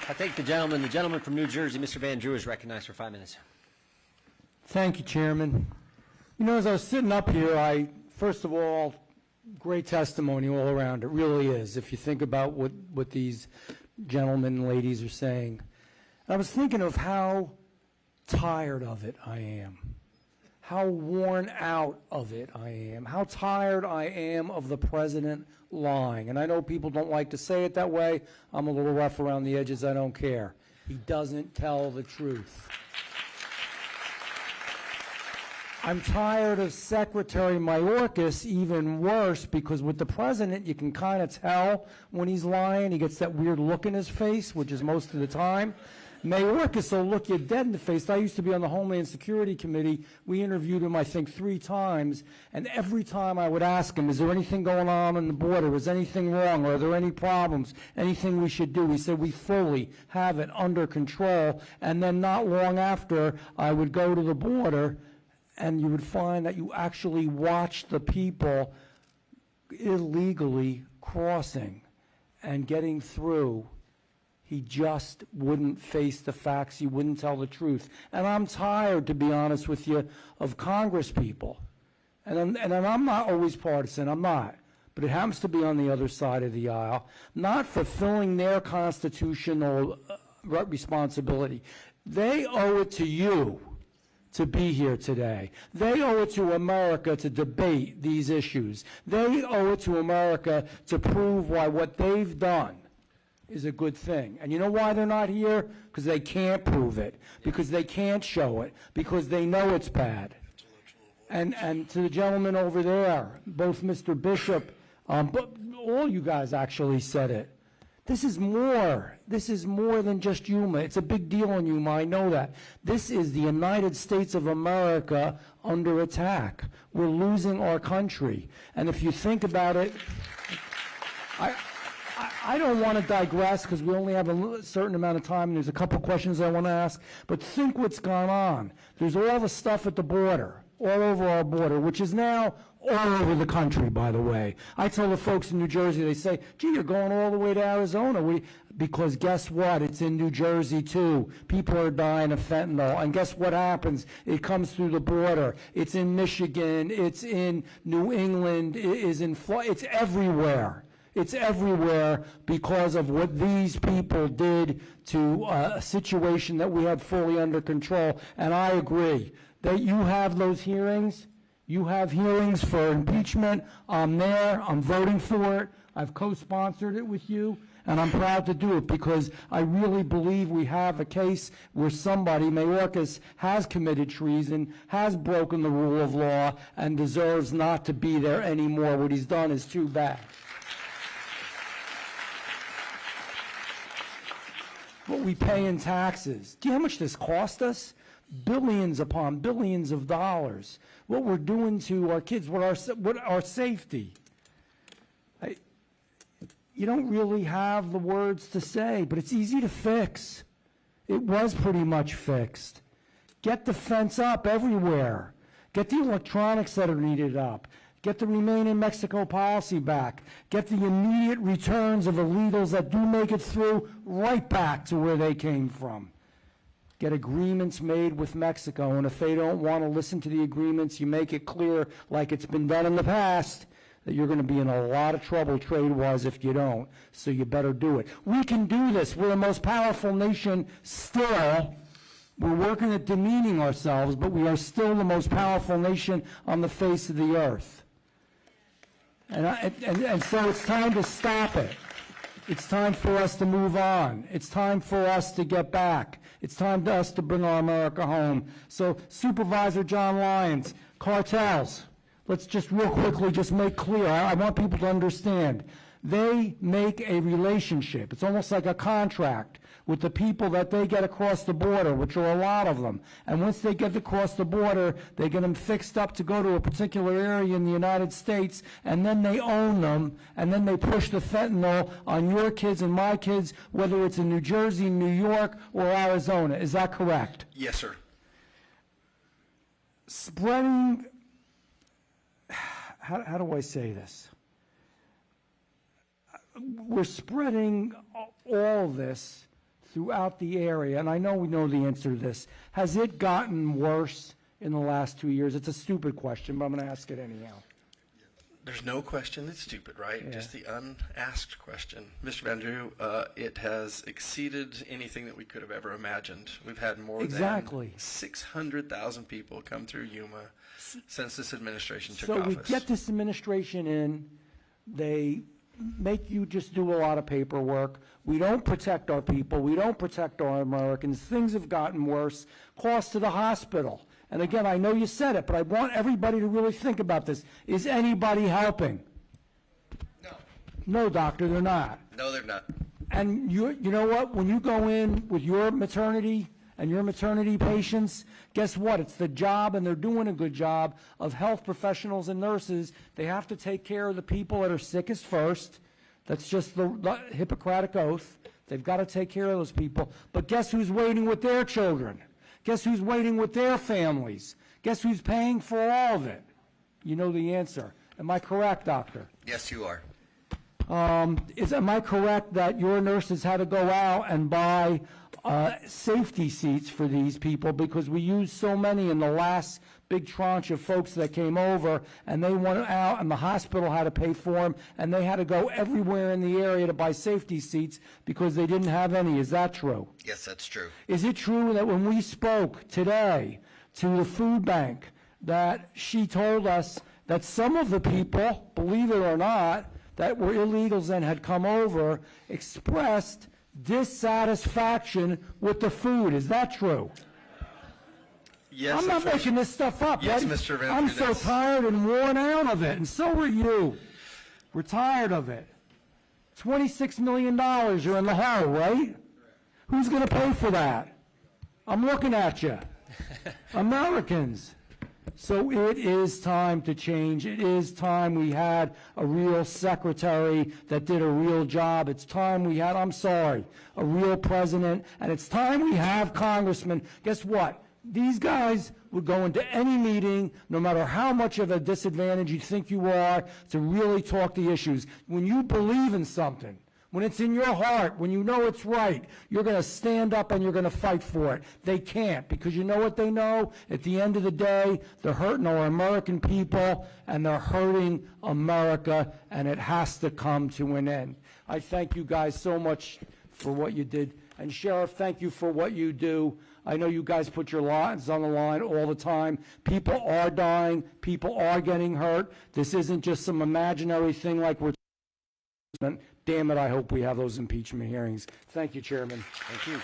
I thank the gentleman. The gentleman from New Jersey, Mr. Van Drew, is recognized for 5 minutes. Thank you, Chairman. You know, as I was sitting up here, first of all, great testimony all around. It really is, if you think about what these gentlemen and ladies are saying. I was thinking of how tired of it I am, how worn out of it I am, how tired I am of the president lying. And I know people don't like to say it that way. I'm a little rough around the edges. I don't care. He doesn't tell the truth. I'm tired of Secretary Mayorkas, even worse, because with the president, you can kind of tell when he's lying. He gets that weird look in his face, which is most of the time. Mayorkas will look you dead in the face. I used to be on the Homeland Security Committee. We interviewed him, I think, 3 times, and every time I would ask him, is there anything going on the border? Is anything wrong? Are there any problems? Anything we should do? He said, we fully have it under control. And then not long after, I would go to the border, and you would find that you actually watch the people illegally crossing and getting through. He just wouldn't face the facts. He wouldn't tell the truth. And I'm tired, to be honest with you, of Congress people. And I'm not always partisan. I'm not. But it happens to be on the other side of the aisle, not fulfilling their constitutional responsibility. They owe it to you to be here today. They owe it to America to debate these issues. They owe it to America to prove why what they've done is a good thing. And you know why they're not here? Because they can't prove it, because they can't show it, because they know it's bad. And to the gentleman over there, both Mr. Bishop, but all you guys actually said it. This is more. This is more than just Yuma. It's a big deal in Yuma, I know that. This is the United States of America under attack. We're losing our country. And if you think about it, I don't want to digress because we only have a certain amount of time and there's a couple questions I want to ask, but think what's gone on. There's all the stuff at the border, all over our border, which is now all over the country, by the way. I tell the folks in New Jersey, they say, gee, you're going all the way to Arizona. Because guess what? It's in New Jersey, too. People are dying of fentanyl. And guess what happens? It comes through the border. It's in Michigan. It's in New England. It is in Florida. It's everywhere. It's everywhere because of what these people did to a situation that we had fully under control. And I agree that you have those hearings. You have hearings for impeachment. I'm there. I'm voting for it. I've co-sponsored it with you, and I'm proud to do it because I really believe we have a case where somebody, Mayorkas, has committed treason, has broken the rule of law, and deserves not to be there anymore. What he's done is too bad. What we pay in taxes. Do you know how much this cost us? Billions upon billions of dollars. What we're doing to our kids, what our safety. You don't really have the words to say, but it's easy to fix. It was pretty much fixed. Get the fence up everywhere. Get the electronics that are needed up. Get the Remain in Mexico policy back. Get the immediate returns of illegals that do make it through right back to where they came from. Get agreements made with Mexico, and if they don't want to listen to the agreements, you make it clear, like it's been done in the past, that you're going to be in a lot of trouble trade-wise if you don't, so you better do it. We can do this. We're the most powerful nation still. We're working at demeaning ourselves, but we are still the most powerful nation on the face of the earth. And so it's time to stop it. It's time for us to move on. It's time for us to get back. It's time for us to bring our America home. So Supervisor John Lyons, cartels, let's just real quickly just make clear. I want people to understand. They make a relationship. It's almost like a contract with the people that they get across the border, which are a lot of them. And once they get across the border, they get them fixed up to go to a particular area in the United States, and then they own them, and then they push the fentanyl on your kids and my kids, whether it's in New Jersey, New York, or Arizona. Is that correct? Yes, sir. Spreading, how do I say this? We're spreading all this throughout the area, and I know we know the answer to this, has it gotten worse in the last 2 years? It's a stupid question, but I'm going to ask it anyhow. There's no question that's stupid, right? Yeah. Just the unasked question. Mr. Van Drew, it has exceeded anything that we could have ever imagined. We've had more Exactly. than 600,000 people come through Yuma since this administration took So office. we get this administration in, they make you just do a lot of paperwork. We don't protect our people. We don't protect our Americans. Things have gotten worse. Cost to the hospital. And again, I know you said it, but I want everybody to really think about this. Is anybody helping? No. No, doctor, they're not. No, they're not. And you know what? When you go in with your maternity and your maternity patients, guess what? It's the job, and they're doing a good job, of health professionals and nurses. They have to take care of the people that are sickest first. That's just the Hippocratic Oath. They've got to take care of those people. But guess who's waiting with their children? Guess who's waiting with their families? Guess who's paying for all of it? You know the answer. Am I correct, doctor? Yes, you are. Am I correct that your nurses had to go out and buy safety seats for these people because we used so many in the last big tranche of folks that came over, and they went out and the hospital had to pay for them, and they had to go everywhere in the area to buy safety seats because they didn't have any? Is that true? Yes, that's true. Is it true that when we spoke today to the food bank, that she told us that some of the people, believe it or not, that were illegals and had come over, expressed dissatisfaction with the food? Is that true? Yes, I'm not making this stuff up. Yes, buddy. Mr. Van I'm Drew, so that's- tired and worn out of it, and so are you. We're tired of it. $26 million you're in the hole, right? Who's going to pay for that? I'm looking at you. Americans. So it is time to change. It is time we had a real secretary that did a real job. It's time we had, I'm sorry, a real president. And it's time we have congressmen. Guess what? These guys would go into any meeting, no matter how much of a disadvantage you think you are, to really talk the issues. When you believe in something, when it's in your heart, when you know it's right, you're going to stand up and you're going to fight for it. They can't, because you know what they know? At the end of the day, they're hurting our American people, and they're hurting America, and it has to come to an end. I thank you guys so much for what you did. And Sheriff, thank you for what you do. I know you guys put your lives on the line all the time. People are dying. People are getting hurt. This isn't just some imaginary thing like we're... Damn it, I hope we have those impeachment hearings. Thank you, Chairman. Thank you.